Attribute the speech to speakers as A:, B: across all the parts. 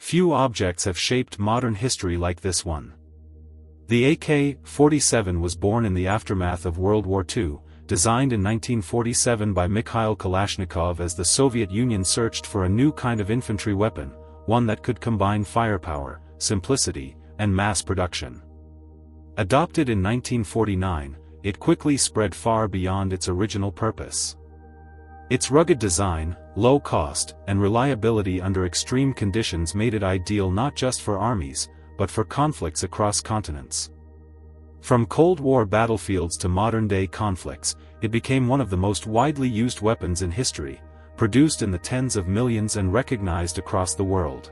A: Few objects have shaped modern history like this one. The AK-47 was born in the aftermath of World War II, designed in 1947 by Mikhail Kalashnikov as the Soviet Union searched for a new kind of infantry weapon, one that could combine firepower, simplicity, and mass production. Adopted in 1949, it quickly spread far beyond its original purpose. Its rugged design, low cost, and reliability under extreme conditions made it ideal not just for armies, but for conflicts across continents. From Cold War battlefields to modern-day conflicts, it became one of the most widely used weapons in history, produced in the tens of millions and recognized across the world.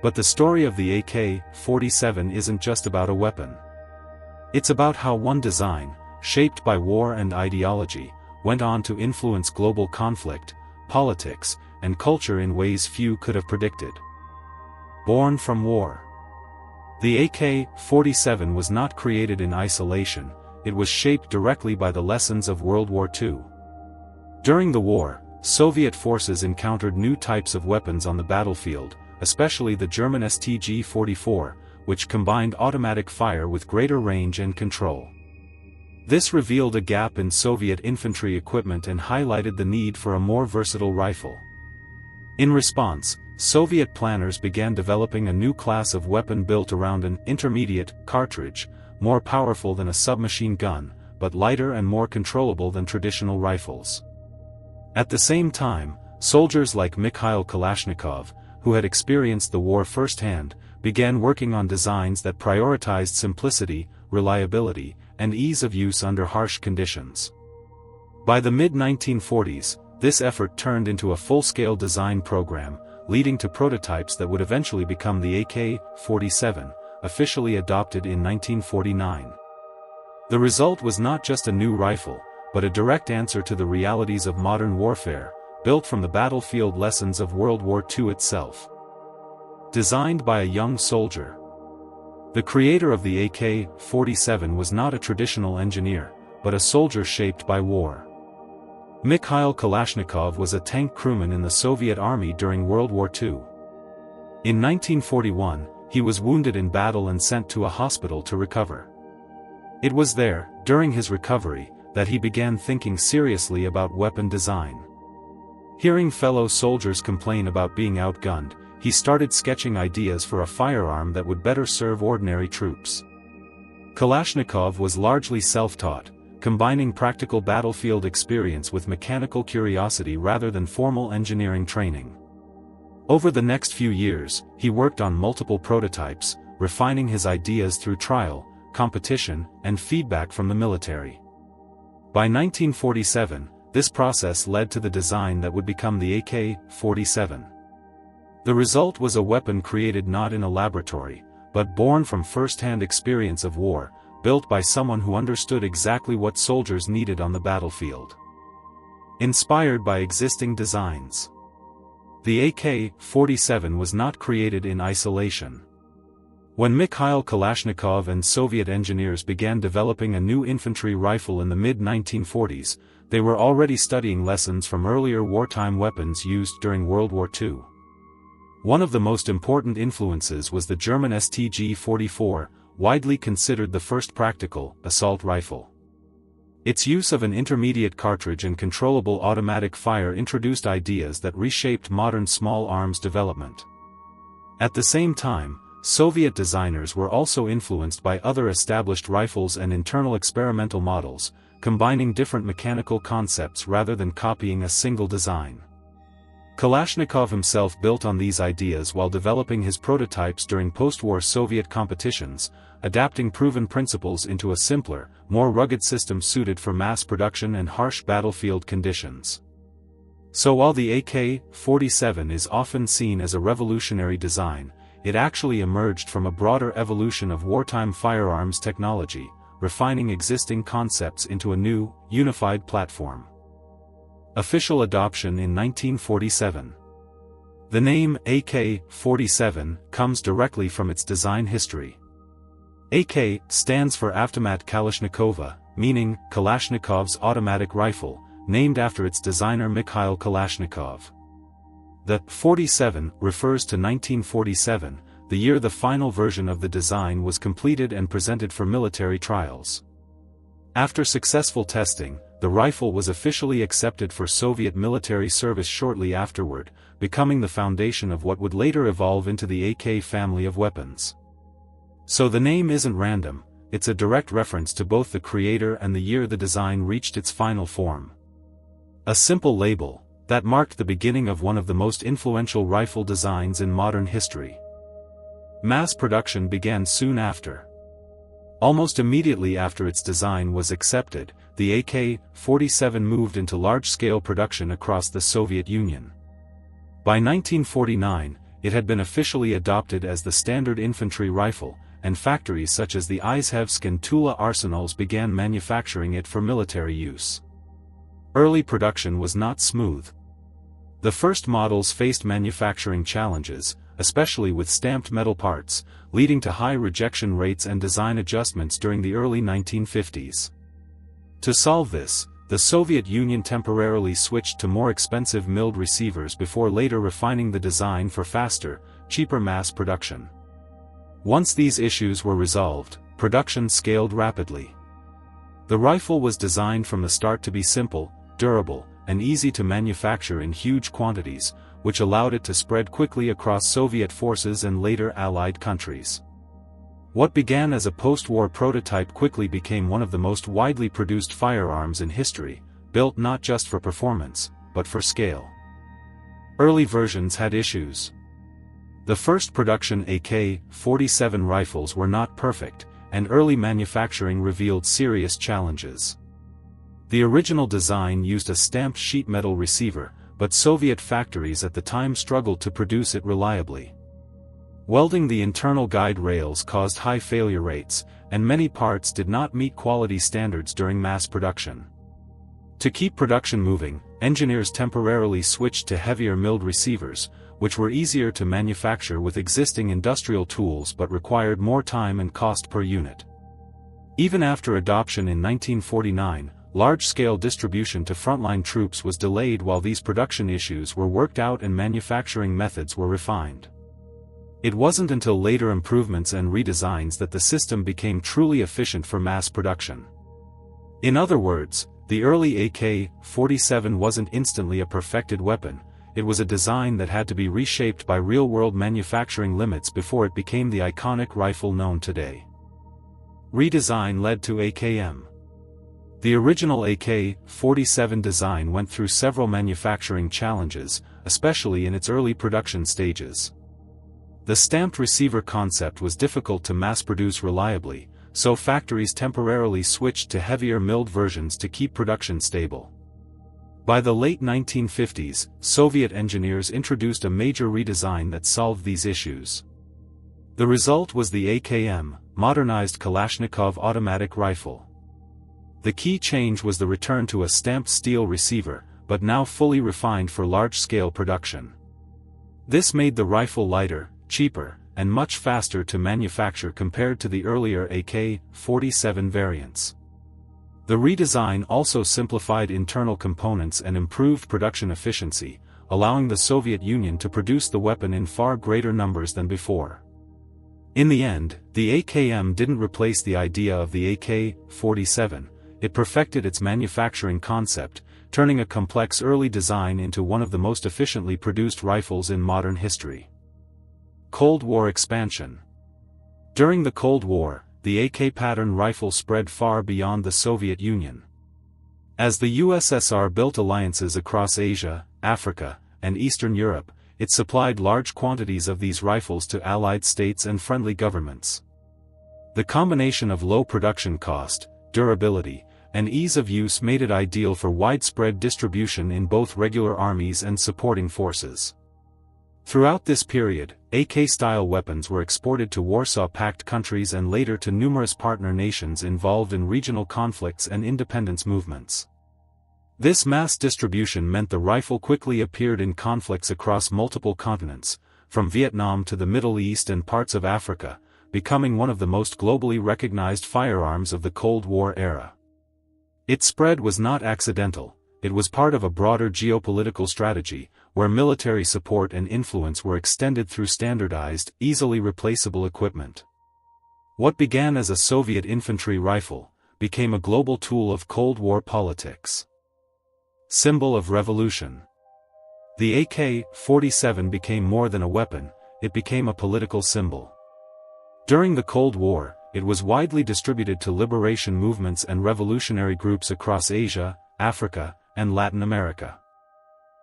A: But the story of the AK-47 isn't just about a weapon. It's about how one design, shaped by war and ideology, went on to influence global conflict, politics, and culture in ways few could have predicted. Born from war. The AK-47 was not created in isolation, it was shaped directly by the lessons of World War II. During the war, Soviet forces encountered new types of weapons on the battlefield, especially the German STG-44, which combined automatic fire with greater range and control. This revealed a gap in Soviet infantry equipment and highlighted the need for a more versatile rifle. In response, Soviet planners began developing a new class of weapon built around an intermediate cartridge, more powerful than a submachine gun, but lighter and more controllable than traditional rifles. At the same time, soldiers like Mikhail Kalashnikov, who had experienced the war firsthand, began working on designs that prioritized simplicity, reliability, and ease of use under harsh conditions. By the mid-1940s, this effort turned into a full-scale design program, leading to prototypes that would eventually become the AK-47, officially adopted in 1949. The result was not just a new rifle, but a direct answer to the realities of modern warfare, built from the battlefield lessons of World War II itself. Designed by a young soldier. The creator of the AK-47 was not a traditional engineer, but a soldier shaped by war. Mikhail Kalashnikov was a tank crewman in the Soviet Army during World War II. In 1941, he was wounded in battle and sent to a hospital to recover. It was there, during his recovery, that he began thinking seriously about weapon design. Hearing fellow soldiers complain about being outgunned, he started sketching ideas for a firearm that would better serve ordinary troops. Kalashnikov was largely self-taught, combining practical battlefield experience with mechanical curiosity rather than formal engineering training. Over the next few years, he worked on multiple prototypes, refining his ideas through trial, competition, and feedback from the military. By 1947, this process led to the design that would become the AK-47. The result was a weapon created not in a laboratory, but born from first-hand experience of war, built by someone who understood exactly what soldiers needed on the battlefield. Inspired by existing designs. The AK-47 was not created in isolation. When Mikhail Kalashnikov and Soviet engineers began developing a new infantry rifle in the mid-1940s, they were already studying lessons from earlier wartime weapons used during World War II. One of the most important influences was the German STG-44, widely considered the first practical assault rifle. Its use of an intermediate cartridge and controllable automatic fire introduced ideas that reshaped modern small arms development. At the same time, Soviet designers were also influenced by other established rifles and internal experimental models, combining different mechanical concepts rather than copying a single design. Kalashnikov himself built on these ideas while developing his prototypes during post-war Soviet competitions, adapting proven principles into a simpler, more rugged system suited for mass production and harsh battlefield conditions. So while the AK-47 is often seen as a revolutionary design, it actually emerged from a broader evolution of wartime firearms technology, refining existing concepts into a new, unified platform. Official adoption in 1947. The name AK-47 comes directly from its design history. AK stands for Avtomat Kalashnikova, meaning Kalashnikov's automatic rifle, named after its designer Mikhail Kalashnikov. The 47 refers to 1947, the year the final version of the design was completed and presented for military trials. After successful testing, the rifle was officially accepted for Soviet military service shortly afterward, becoming the foundation of what would later evolve into the AK family of weapons. So the name isn't random, it's a direct reference to both the creator and the year the design reached its final form. A simple label that marked the beginning of one of the most influential rifle designs in modern history. Mass production began soon after. Almost immediately after its design was accepted, the AK-47 moved into large-scale production across the Soviet Union. By 1949, it had been officially adopted as the standard infantry rifle, and factories such as the Izhevsk and Tula arsenals began manufacturing it for military use. Early production was not smooth. The first models faced manufacturing challenges, especially with stamped metal parts, leading to high rejection rates and design adjustments during the early 1950s. To solve this, the Soviet Union temporarily switched to more expensive milled receivers before later refining the design for faster, cheaper mass production. Once these issues were resolved, production scaled rapidly. The rifle was designed from the start to be simple, durable, and easy to manufacture in huge quantities, which allowed it to spread quickly across Soviet forces and later Allied countries. What began as a post-war prototype quickly became one of the most widely produced firearms in history, built not just for performance, but for scale. Early versions had issues. The first production AK-47 rifles were not perfect, and early manufacturing revealed serious challenges. The original design used a stamped sheet metal receiver, but Soviet factories at the time struggled to produce it reliably. Welding the internal guide rails caused high failure rates, and many parts did not meet quality standards during mass production. To keep production moving, engineers temporarily switched to heavier milled receivers, which were easier to manufacture with existing industrial tools but required more time and cost per unit. Even after adoption in 1949, large-scale distribution to frontline troops was delayed while these production issues were worked out and manufacturing methods were refined. It wasn't until later improvements and redesigns that the system became truly efficient for mass production. In other words, the early AK-47 wasn't instantly a perfected weapon, it was a design that had to be reshaped by real-world manufacturing limits before it became the iconic rifle known today. Redesign led to AKM. The original AK-47 design went through several manufacturing challenges, especially in its early production stages. The stamped receiver concept was difficult to mass-produce reliably, so factories temporarily switched to heavier milled versions to keep production stable. By the late 1950s, Soviet engineers introduced a major redesign that solved these issues. The result was the AKM, modernized Kalashnikov automatic rifle. The key change was the return to a stamped steel receiver, but now fully refined for large-scale production. This made the rifle lighter, cheaper, and much faster to manufacture compared to the earlier AK-47 variants. The redesign also simplified internal components and improved production efficiency, allowing the Soviet Union to produce the weapon in far greater numbers than before. In the end, the AKM didn't replace the idea of the AK-47, it perfected its manufacturing concept, turning a complex early design into one of the most efficiently produced rifles in modern history. Cold War expansion. During the Cold War, the AK pattern rifle spread far beyond the Soviet Union. As the USSR built alliances across Asia, Africa, and Eastern Europe, it supplied large quantities of these rifles to Allied states and friendly governments. The combination of low production cost, durability, and ease of use made it ideal for widespread distribution in both regular armies and supporting forces. Throughout this period, AK-style weapons were exported to Warsaw Pact countries and later to numerous partner nations involved in regional conflicts and independence movements. This mass distribution meant the rifle quickly appeared in conflicts across multiple continents, from Vietnam to the Middle East and parts of Africa, becoming one of the most globally recognized firearms of the Cold War era. Its spread was not accidental, it was part of a broader geopolitical strategy, where military support and influence were extended through standardized, easily replaceable equipment. What began as a Soviet infantry rifle became a global tool of Cold War politics. Symbol of revolution. The AK-47 became more than a weapon, it became a political symbol. During the Cold War, it was widely distributed to liberation movements and revolutionary groups across Asia, Africa, and Latin America.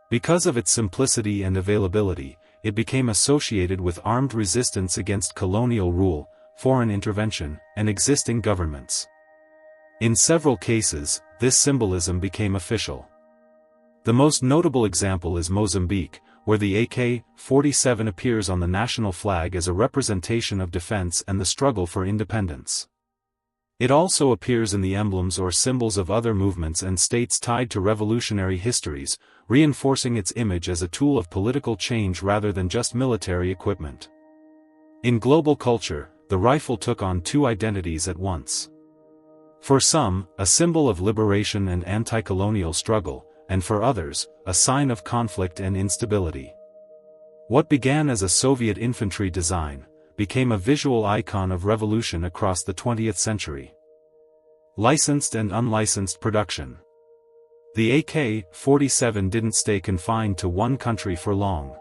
A: Because of its simplicity and availability, it became associated with armed resistance against colonial rule, foreign intervention, and existing governments. In several cases, this symbolism became official. The most notable example is Mozambique, where the AK-47 appears on the national flag as a representation of defense and the struggle for independence. It also appears in the emblems or symbols of other movements and states tied to revolutionary histories, reinforcing its image as a tool of political change rather than just military equipment. In global culture, the rifle took on two identities at once. For some, a symbol of liberation and anti-colonial struggle, and for others, a sign of conflict and instability. What began as a Soviet infantry design became a visual icon of revolution across the 20th century. Licensed and unlicensed production. The AK-47 didn't stay confined to one country for long.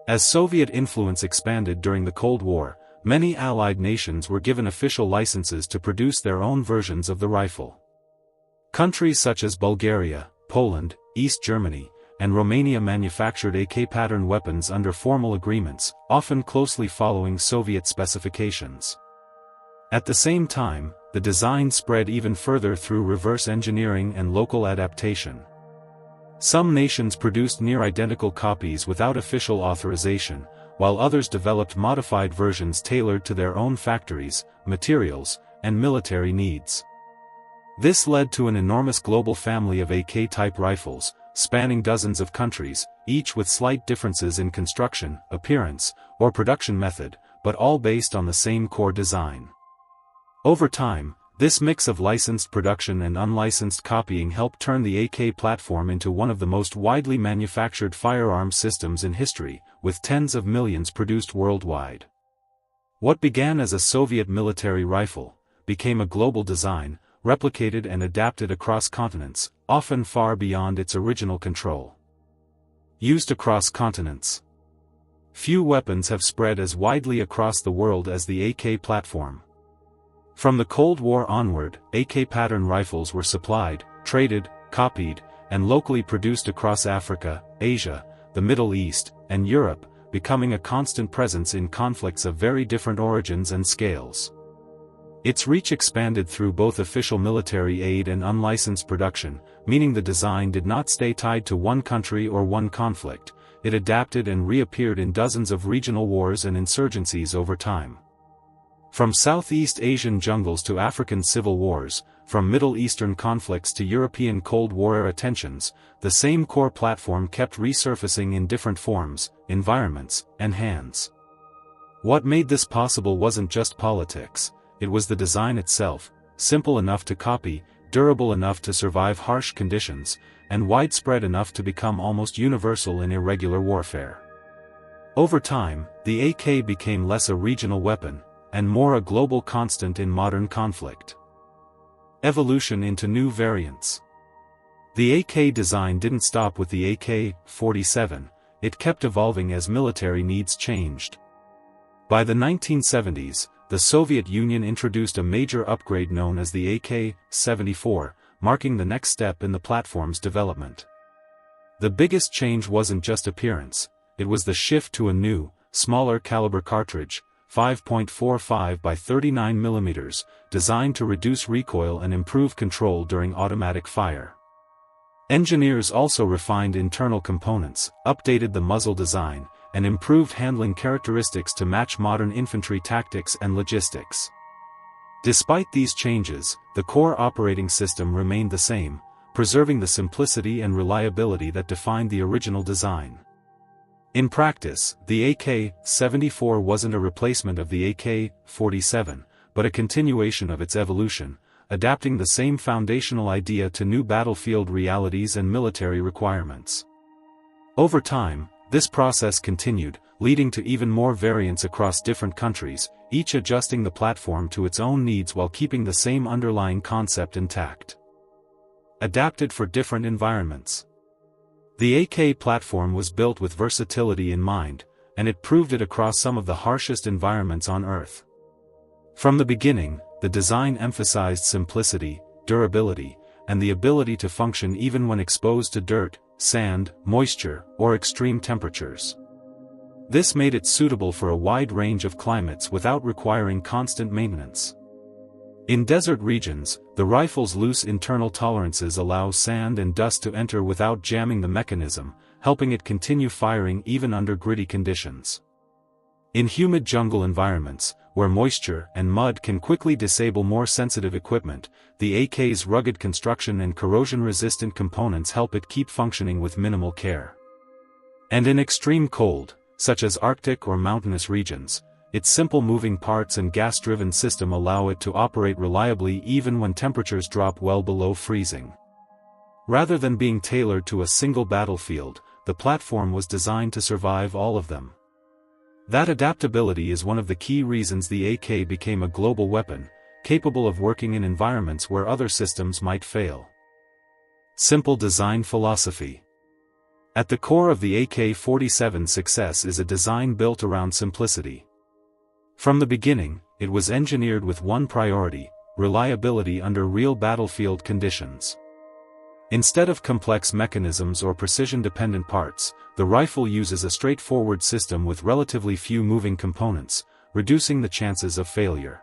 A: As Soviet influence expanded during the Cold War, many Allied nations were given official licenses to produce their own versions of the rifle. Countries such as Bulgaria, Poland, East Germany, and Romania manufactured AK-pattern weapons under formal agreements, often closely following Soviet specifications. At the same time, the design spread even further through reverse engineering and local adaptation. Some nations produced near-identical copies without official authorization, while others developed modified versions tailored to their own factories, materials, and military needs. This led to an enormous global family of AK-type rifles, spanning dozens of countries, each with slight differences in construction, appearance, or production method, but all based on the same core design. Over time, this mix of licensed production and unlicensed copying helped turn the AK platform into one of the most widely manufactured firearms systems in history, with tens of millions produced worldwide. What began as a Soviet military rifle became a global design, replicated and adapted across continents, often far beyond its original control. Used across continents. Few weapons have spread as widely across the world as the AK platform. From the Cold War onward, AK-pattern rifles were supplied, traded, copied, and locally produced across Africa, Asia, the Middle East, and Europe, becoming a constant presence in conflicts of very different origins and scales. Its reach expanded through both official military aid and unlicensed production, meaning the design did not stay tied to one country or one conflict. It adapted and reappeared in dozens of regional wars and insurgencies over time. From Southeast Asian jungles to African civil wars, from Middle Eastern conflicts to European Cold War-era tensions, the same core platform kept resurfacing in different forms, environments, and hands. What made this possible wasn't just politics, it was the design itself, simple enough to copy, durable enough to survive harsh conditions, and widespread enough to become almost universal in irregular warfare. Over time, the AK became less a regional weapon, and more a global constant in modern conflict. Evolution into new variants. The AK design didn't stop with the AK-47, it kept evolving as military needs changed. By the 1970s, the Soviet Union introduced a major upgrade known as the AK-74, marking the next step in the platform's development. The biggest change wasn't just appearance, it was the shift to a new, smaller caliber cartridge, 5.45 by 39 mm, designed to reduce recoil and improve control during automatic fire. Engineers also refined internal components, updated the muzzle design, and improved handling characteristics to match modern infantry tactics and logistics. Despite these changes, the core operating system remained the same, preserving the simplicity and reliability that defined the original design. In practice, the AK-74 wasn't a replacement of the AK-47, but a continuation of its evolution, adapting the same foundational idea to new battlefield realities and military requirements. Over time, this process continued, leading to even more variants across different countries, each adjusting the platform to its own needs while keeping the same underlying concept intact. Adapted for different environments. The AK platform was built with versatility in mind, and it proved it across some of the harshest environments on Earth. From the beginning, the design emphasized simplicity, durability, and the ability to function even when exposed to dirt, sand, moisture, or extreme temperatures. This made it suitable for a wide range of climates without requiring constant maintenance. In desert regions, the rifle's loose internal tolerances allow sand and dust to enter without jamming the mechanism, helping it continue firing even under gritty conditions. In humid jungle environments, where moisture and mud can quickly disable more sensitive equipment, the AK's rugged construction and corrosion-resistant components help it keep functioning with minimal care. And in extreme cold, such as Arctic or mountainous regions, its simple moving parts and gas-driven system allow it to operate reliably even when temperatures drop well below freezing. Rather than being tailored to a single battlefield, the platform was designed to survive all of them. That adaptability is one of the key reasons the AK became a global weapon, capable of working in environments where other systems might fail. Simple design philosophy. At the core of the AK-47's success is a design built around simplicity. From the beginning, it was engineered with one priority: reliability under real battlefield conditions. Instead of complex mechanisms or precision-dependent parts, the rifle uses a straightforward system with relatively few moving components, reducing the chances of failure.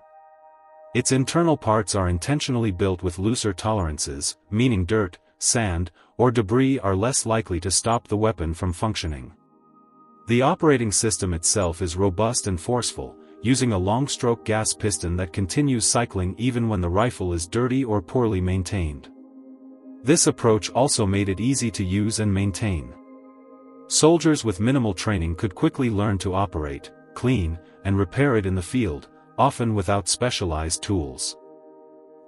A: Its internal parts are intentionally built with looser tolerances, meaning dirt, sand, or debris are less likely to stop the weapon from functioning. The operating system itself is robust and forceful, using a long-stroke gas piston that continues cycling even when the rifle is dirty or poorly maintained. This approach also made it easy to use and maintain. Soldiers with minimal training could quickly learn to operate, clean, and repair it in the field, often without specialized tools.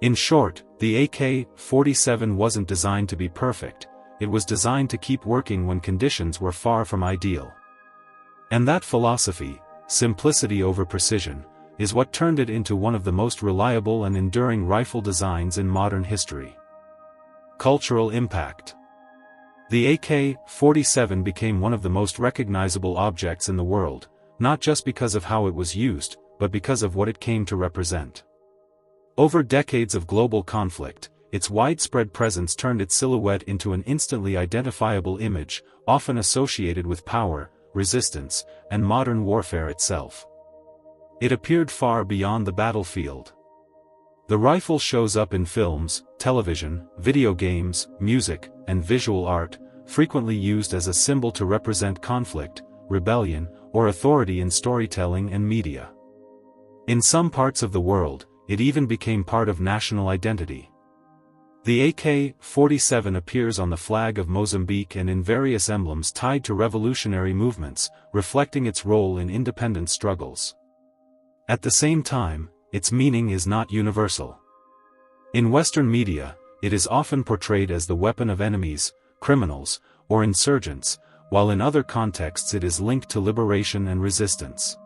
A: In short, the AK-47 wasn't designed to be perfect, it was designed to keep working when conditions were far from ideal. And that philosophy, simplicity over precision, is what turned it into one of the most reliable and enduring rifle designs in modern history. Cultural impact. The AK-47 became one of the most recognizable objects in the world, not just because of how it was used, but because of what it came to represent. Over decades of global conflict, its widespread presence turned its silhouette into an instantly identifiable image, often associated with power, resistance, and modern warfare itself. It appeared far beyond the battlefield. The rifle shows up in films, television, video games, music, and visual art, frequently used as a symbol to represent conflict, rebellion, or authority in storytelling and media. In some parts of the world, it even became part of national identity. The AK-47 appears on the flag of Mozambique and in various emblems tied to revolutionary movements, reflecting its role in independence struggles. At the same time, its meaning is not universal. In Western media, it is often portrayed as the weapon of enemies, criminals, or insurgents, while in other contexts it is linked to liberation and resistance.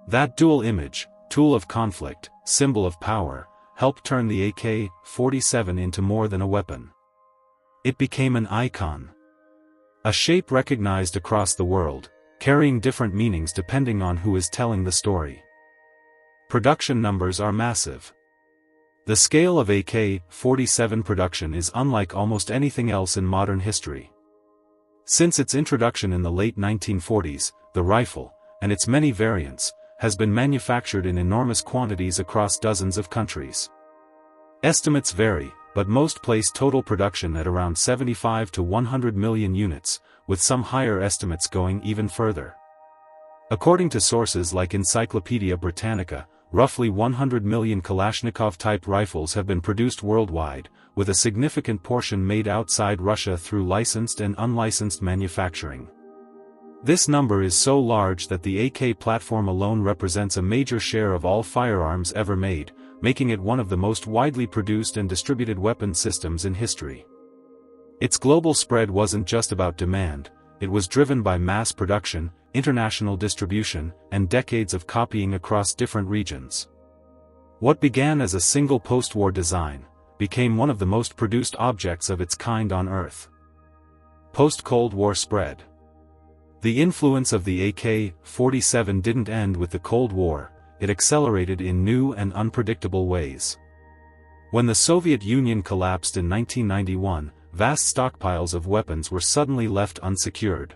A: That dual image, tool of conflict, symbol of power, helped turn the AK-47 into more than a weapon. It became an icon. A shape recognized across the world, carrying different meanings depending on who is telling the story. Production numbers are massive. The scale of AK-47 production is unlike almost anything else in modern history. Since its introduction in the late 1940s, the rifle, and its many variants, has been manufactured in enormous quantities across dozens of countries. Estimates vary, but most place total production at around 75 to 100 million units, with some higher estimates going even further. According to sources like Encyclopedia Britannica, roughly 100 million Kalashnikov-type rifles have been produced worldwide, with a significant portion made outside Russia through licensed and unlicensed manufacturing. This number is so large that the AK platform alone represents a major share of all firearms ever made, making it one of the most widely produced and distributed weapons systems in history. Its global spread wasn't just about demand, it was driven by mass production, international distribution, and decades of copying across different regions. What began as a single post-war design, became one of the most produced objects of its kind on Earth. Post-Cold War spread. The influence of the AK-47 didn't end with the Cold War, it accelerated in new and unpredictable ways. When the Soviet Union collapsed in 1991, vast stockpiles of weapons were suddenly left unsecured.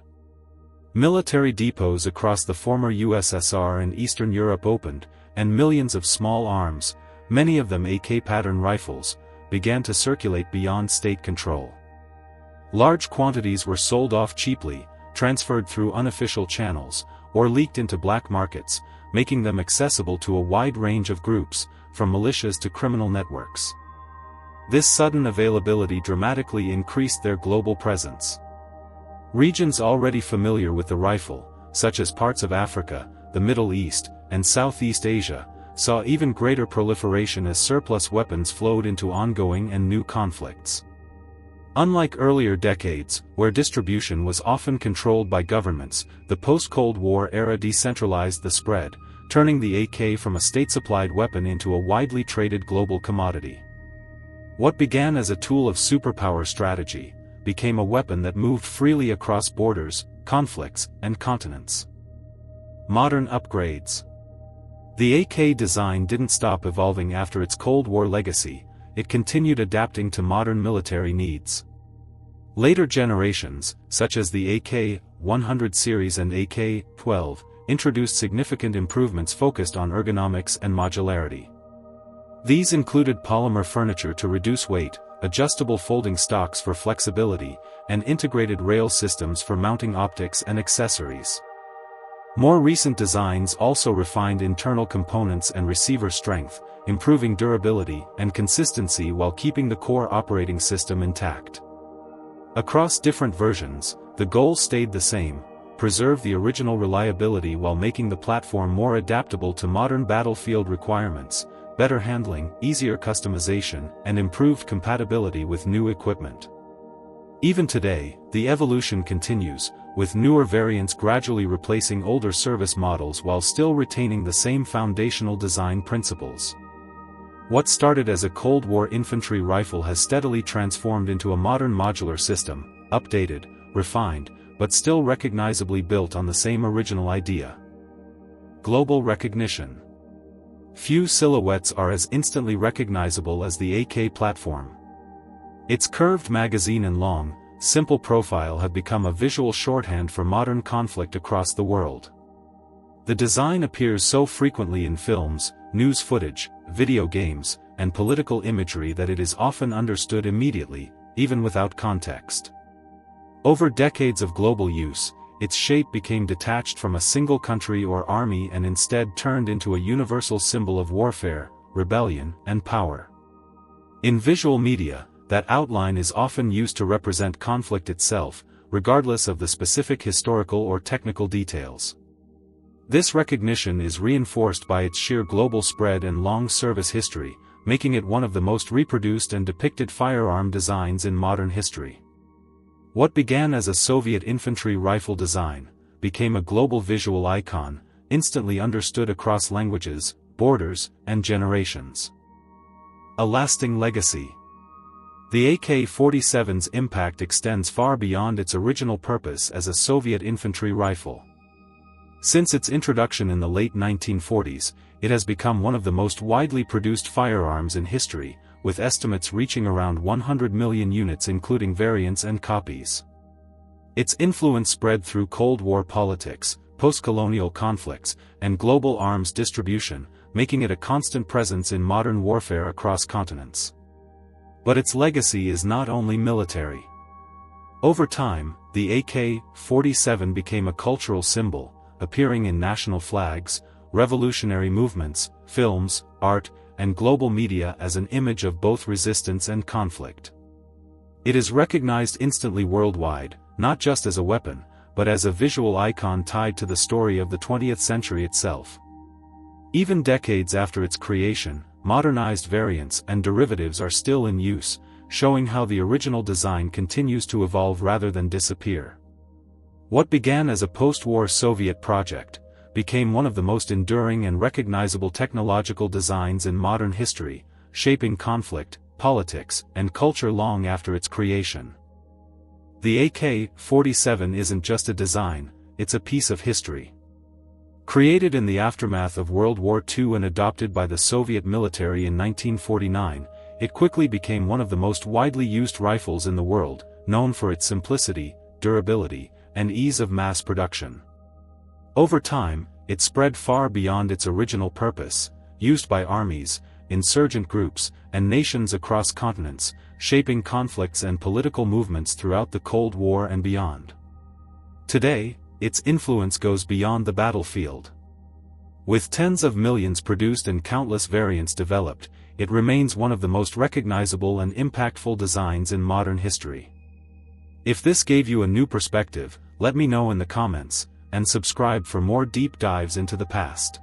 A: Military depots across the former USSR and Eastern Europe opened, and millions of small arms, many of them AK-pattern rifles, began to circulate beyond state control. Large quantities were sold off cheaply, transferred through unofficial channels, or leaked into black markets, making them accessible to a wide range of groups, from militias to criminal networks. This sudden availability dramatically increased their global presence. Regions already familiar with the rifle, such as parts of Africa, the Middle East, and Southeast Asia, saw even greater proliferation as surplus weapons flowed into ongoing and new conflicts. Unlike earlier decades, where distribution was often controlled by governments, the post-Cold War era decentralized the spread, turning the AK from a state-supplied weapon into a widely traded global commodity. What began as a tool of superpower strategy, became a weapon that moved freely across borders, conflicts, and continents. Modern upgrades. The AK design didn't stop evolving after its Cold War legacy, it continued adapting to modern military needs. Later generations, such as the AK-100 series and AK-12, introduced significant improvements focused on ergonomics and modularity. These included polymer furniture to reduce weight, adjustable folding stocks for flexibility, and integrated rail systems for mounting optics and accessories. More recent designs also refined internal components and receiver strength, improving durability and consistency while keeping the core operating system intact. Across different versions, the goal stayed the same: preserve the original reliability while making the platform more adaptable to modern battlefield requirements, better handling, easier customization, and improved compatibility with new equipment. Even today, the evolution continues, with newer variants gradually replacing older service models while still retaining the same foundational design principles. What started as a Cold War infantry rifle has steadily transformed into a modern modular system, updated, refined, but still recognizably built on the same original idea. Global recognition. Few silhouettes are as instantly recognizable as the AK platform. Its curved magazine and long, simple profile have become a visual shorthand for modern conflict across the world. The design appears so frequently in films, news footage, video games, and political imagery that it is often understood immediately, even without context. Over decades of global use, its shape became detached from a single country or army and instead turned into a universal symbol of warfare, rebellion, and power. In visual media, that outline is often used to represent conflict itself, regardless of the specific historical or technical details. This recognition is reinforced by its sheer global spread and long service history, making it one of the most reproduced and depicted firearm designs in modern history. What began as a Soviet infantry rifle design, became a global visual icon, instantly understood across languages, borders, and generations. A lasting legacy. The AK-47's impact extends far beyond its original purpose as a Soviet infantry rifle. Since its introduction in the late 1940s, it has become one of the most widely produced firearms in history, with estimates reaching around 100 million units including variants and copies. Its influence spread through Cold War politics, post-colonial conflicts, and global arms distribution, making it a constant presence in modern warfare across continents. But its legacy is not only military. Over time, the AK-47 became a cultural symbol, appearing in national flags, revolutionary movements, films, art, and global media as an image of both resistance and conflict. It is recognized instantly worldwide, not just as a weapon, but as a visual icon tied to the story of the 20th century itself. Even decades after its creation, modernized variants and derivatives are still in use, showing how the original design continues to evolve rather than disappear. What began as a post-war Soviet project became one of the most enduring and recognizable technological designs in modern history, shaping conflict, politics, and culture long after its creation. The AK-47 isn't just a design, it's a piece of history. Created in the aftermath of World War II and adopted by the Soviet military in 1949, it quickly became one of the most widely used rifles in the world, known for its simplicity, durability, and ease of mass production. Over time, it spread far beyond its original purpose, used by armies, insurgent groups, and nations across continents, shaping conflicts and political movements throughout the Cold War and beyond. Today, its influence goes beyond the battlefield. With tens of millions produced and countless variants developed, it remains one of the most recognizable and impactful designs in modern history. If this gave you a new perspective, let me know in the comments, and subscribe for more deep dives into the past.